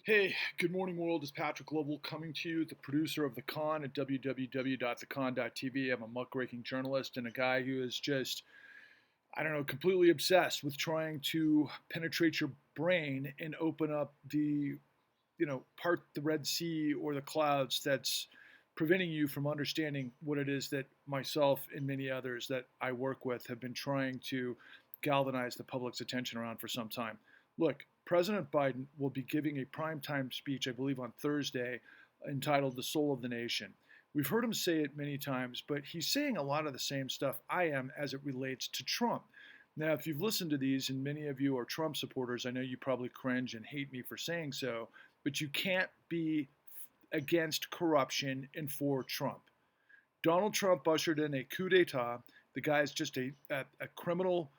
Hey, good morning, world. It's Patrick Lovell coming to you, the producer of The Con at www.thecon.tv. I'm a muckraking journalist and a guy who is just, I don't know, completely obsessed with trying to penetrate your brain and open up part the Red Sea or the clouds that's preventing you from understanding what it is that myself and many others that I work with have been trying to galvanize the public's attention around for some time. Look, President Biden will be giving a primetime speech, I believe, on Thursday, entitled The Soul of the Nation. We've heard him say it many times, but he's saying a lot of the same stuff I am as it relates to Trump. Now, if you've listened to these, and many of you are Trump supporters, I know you probably cringe and hate me for saying so, but you can't be against corruption and for Trump. Donald Trump ushered in a coup d'etat. The guy is just a criminal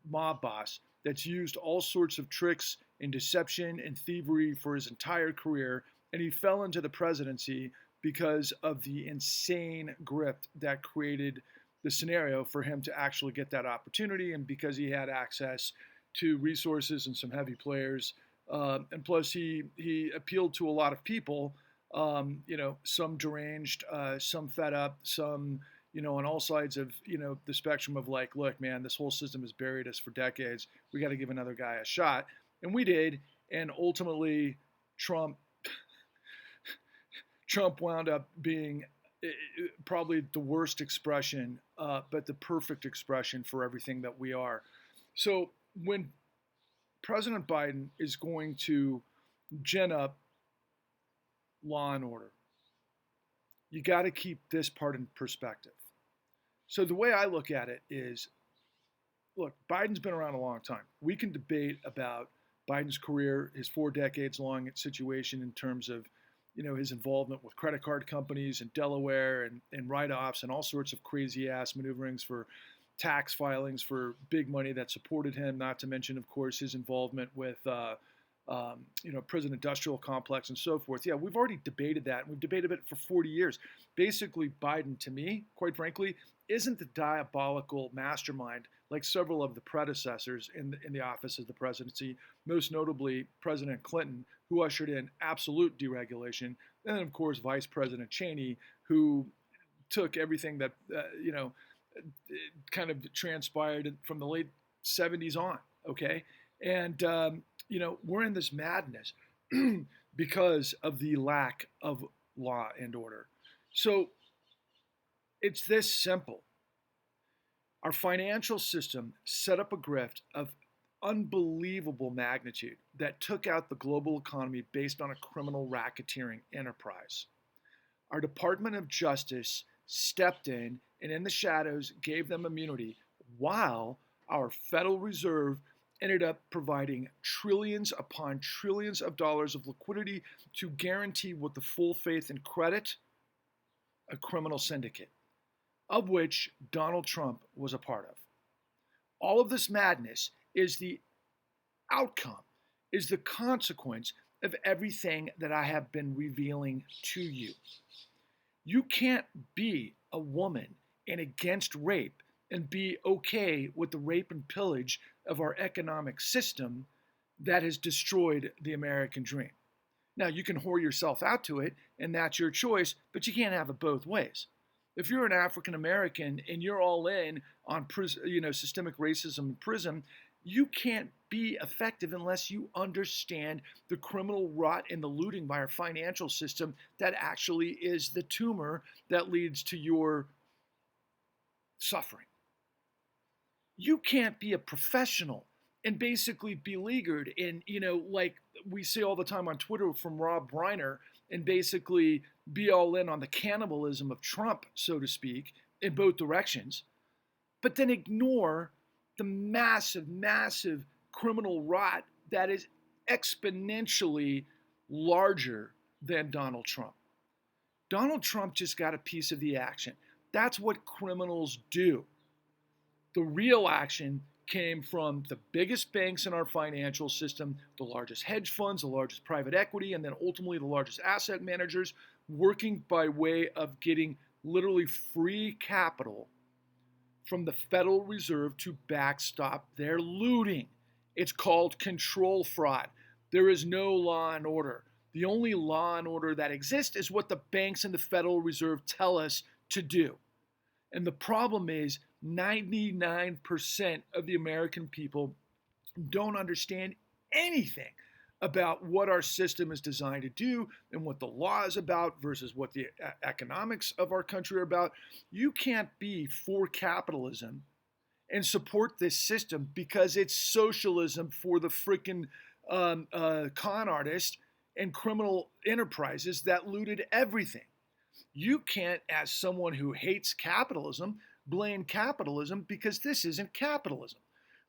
mob boss that's used all sorts of tricks and deception and thievery for his entire career, and he fell into the presidency because of the insane grift that created the scenario for him to actually get that opportunity, and because he had access to resources and some heavy players. And plus, he appealed to a lot of people, some deranged, some fed up, some, on all sides of, the spectrum of like, look, man, this whole system has buried us for decades. We got to give another guy a shot. And we did. And ultimately, Trump wound up being probably the worst expression, but the perfect expression for everything that we are. So when President Biden is going to gin up law and order, you got to keep this part in perspective. So the way I look at it is, look, Biden's been around a long time. We can debate about Biden's career, his 4 decades long situation in terms of, his involvement with credit card companies in Delaware and write-offs and all sorts of crazy ass maneuverings for tax filings for big money that supported him. Not to mention, of course, his involvement with, prison industrial complex and so forth. Yeah, we've already debated that. We've debated it for 40 years. Basically, Biden, to me, quite frankly, isn't the diabolical mastermind like several of the predecessors in the office of the presidency, most notably President Clinton, who ushered in absolute deregulation, and then, of course, Vice President Cheney, who took everything that, kind of transpired from the late 70s on, okay? And, we're in this madness because of the lack of law and order. So it's this simple. Our financial system set up a grift of unbelievable magnitude that took out the global economy based on a criminal racketeering enterprise. Our Department of Justice stepped in the shadows, gave them immunity, while our Federal Reserve ended up providing trillions upon trillions of dollars of liquidity to guarantee with the full faith and credit a criminal syndicate, of which Donald Trump was a part of. All of this madness is the outcome, is the consequence of everything that I have been revealing to you. You can't be a woman and against rape and be okay with the rape and pillage of our economic system that has destroyed the American dream. Now, you can whore yourself out to it, and that's your choice, but you can't have it both ways. If you're an African American and you're all in on systemic racism and PRISM, you can't be effective unless you understand the criminal rot and the looting by our financial system that actually is the tumor that leads to your suffering. You can't be a professional and basically beleaguered in, like we see all the time on Twitter from Rob Reiner, and basically be all in on the cannibalism of Trump, so to speak, in both directions, but then ignore the massive, massive criminal rot that is exponentially larger than Donald Trump. Donald Trump just got a piece of the action. That's what criminals do. The real action came from the biggest banks in our financial system, the largest hedge funds, the largest private equity, and then ultimately the largest asset managers, working by way of getting literally free capital from the Federal Reserve to backstop their looting. It's called control fraud. There is no law and order. The only law and order that exists is what the banks and the Federal Reserve tell us to do. And the problem is 99% of the American people don't understand anything about what our system is designed to do and what the law is about versus what the economics of our country are about. You can't be for capitalism and support this system because it's socialism for the freaking con artists and criminal enterprises that looted everything. You can't, as someone who hates capitalism, blame capitalism because this isn't capitalism.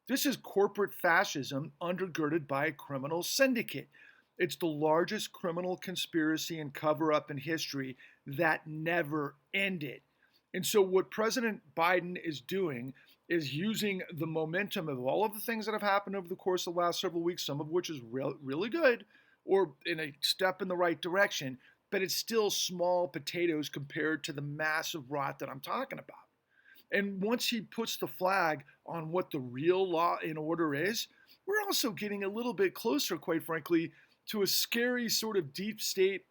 This is corporate fascism undergirded by a criminal syndicate. It's the largest criminal conspiracy and cover up in history that never ended. And so, what President Biden is doing is using the momentum of all of the things that have happened over the course of the last several weeks, some of which is really good or in a step in the right direction, but it's still small potatoes compared to the massive rot that I'm talking about. And once he puts the flag on what the real law and order is, we're also getting a little bit closer, quite frankly, to a scary sort of deep state,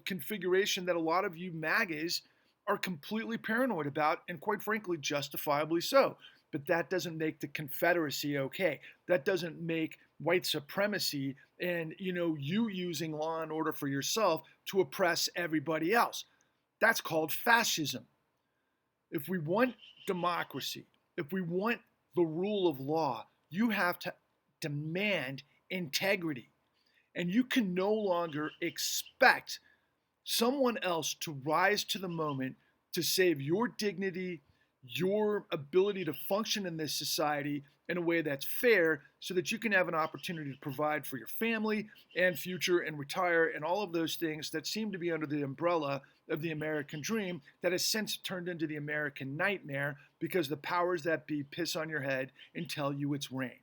configuration that a lot of you MAGAs are completely paranoid about, and quite frankly, justifiably so. But that doesn't make the Confederacy okay. That doesn't make white supremacy and, you using law and order for yourself to oppress everybody else. That's called fascism. If we want democracy, if we want the rule of law, you have to demand integrity. And you can no longer expect someone else to rise to the moment to save your dignity, your ability to function in this society in a way that's fair so that you can have an opportunity to provide for your family and future and retire and all of those things that seem to be under the umbrella of the American dream that has since turned into the American nightmare because the powers that be piss on your head and tell you it's rain.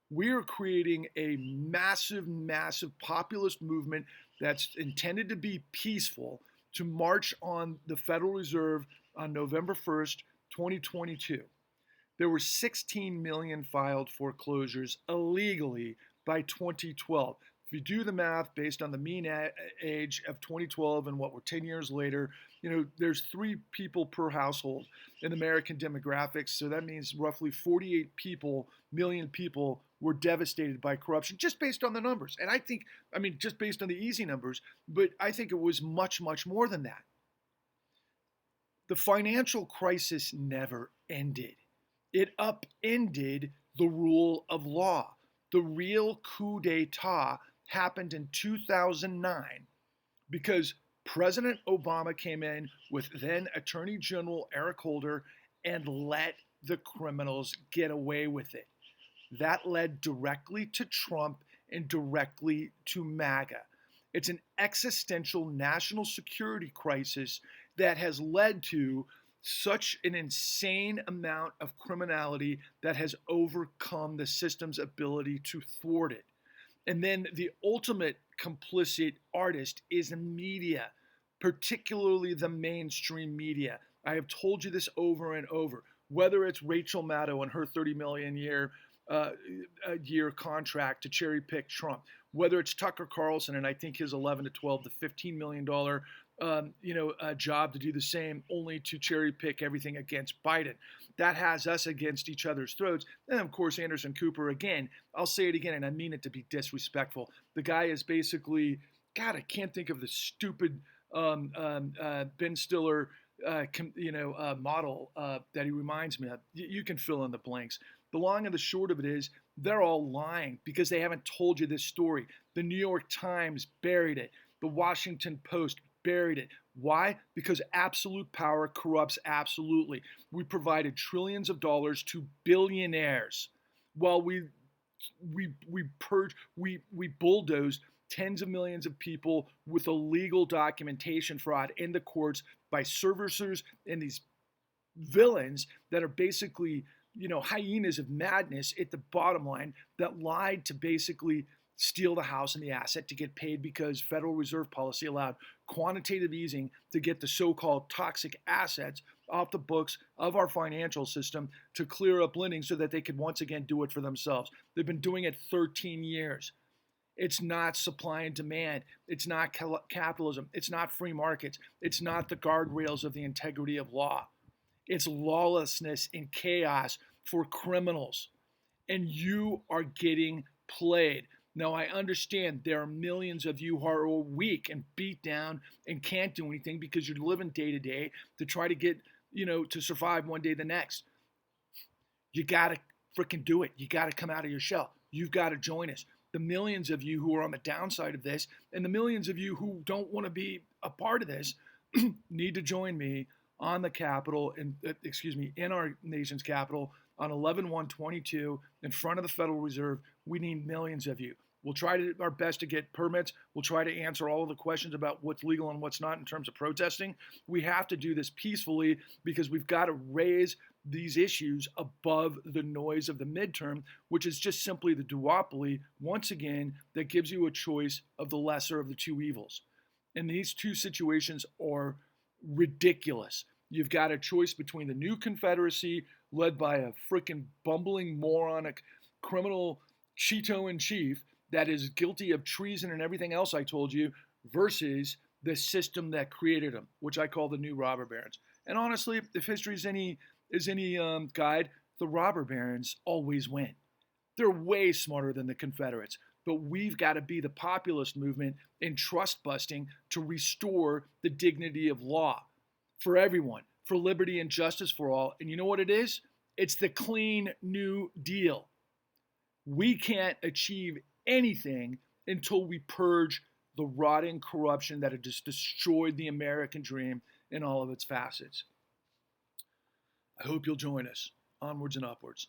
We're creating a massive, massive populist movement that's intended to be peaceful to march on the Federal Reserve on November 1st, 2022. There were 16 million filed foreclosures illegally by 2012. If you do the math based on the mean age of 2012 and what we're 10 years later, there's 3 people per household in American demographics. So that means roughly 48 million people were devastated by corruption just based on the numbers. And just based on the easy numbers, but I think it was much, much more than that. The financial crisis never ended. It upended the rule of law. The real coup d'etat happened in 2009 because President Obama came in with then Attorney General Eric Holder and let the criminals get away with it. That led directly to Trump and directly to MAGA. It's an existential national security crisis that has led to such an insane amount of criminality that has overcome the system's ability to thwart it. And then the ultimate complicit artist is the media, particularly the mainstream media. I have told you this over and over, whether it's Rachel Maddow and her $30 million a year contract to cherry pick Trump, whether it's Tucker Carlson and I think his 11 to 12 to $15 million job to do the same, only to cherry pick everything against Biden. That has us against each other's throats. And of course, Anderson Cooper, again, I'll say it again, and I mean it to be disrespectful. The guy is basically, God, I can't think of the stupid Ben Stiller model that he reminds me of. You can fill in the blanks. The long and the short of it is they're all lying because they haven't told you this story. The New York Times buried it. The Washington Post buried it. Why? Because absolute power corrupts absolutely. We provided trillions of dollars to billionaires while we bulldozed tens of millions of people with illegal documentation fraud in the courts by servicers and these villains that are basically, hyenas of madness at the bottom line that lied to basically steal the house and the asset to get paid because Federal Reserve policy allowed quantitative easing to get the so-called toxic assets off the books of our financial system to clear up lending so that they could once again do it for themselves. They've been doing it 13 years. It's not supply and demand. It's not capitalism. It's not free markets. It's not the guardrails of the integrity of law. It's lawlessness and chaos for criminals. And you are getting played. Now, I understand there are millions of you who are weak and beat down and can't do anything because you're living day to day to try to get, to survive one day the next. You got to freaking do it. You got to come out of your shell. You've got to join us. The millions of you who are on the downside of this and the millions of you who don't want to be a part of this need to join me on the Capitol, in our nation's capital on 11/1/22 in front of the Federal Reserve. We need millions of you. We'll try our best to get permits. We'll try to answer all of the questions about what's legal and what's not in terms of protesting. We have to do this peacefully because we've got to raise these issues above the noise of the midterm, which is just simply the duopoly, once again, that gives you a choice of the lesser of the two evils. And these two situations are ridiculous. You've got a choice between the new Confederacy, led by a freaking bumbling moronic criminal Cheeto in chief that is guilty of treason and everything else I told you, versus the system that created them, which I call the new robber barons. And honestly, if history is any guide, the robber barons always win. They're way smarter than the Confederates. But we've got to be the populist movement in trust busting to restore the dignity of law for everyone, for liberty and justice for all. And you know what it is? It's the clean New Deal. We can't achieve anything until we purge the rotting corruption that has just destroyed the American dream in all of its facets. I hope you'll join us. Onwards and upwards.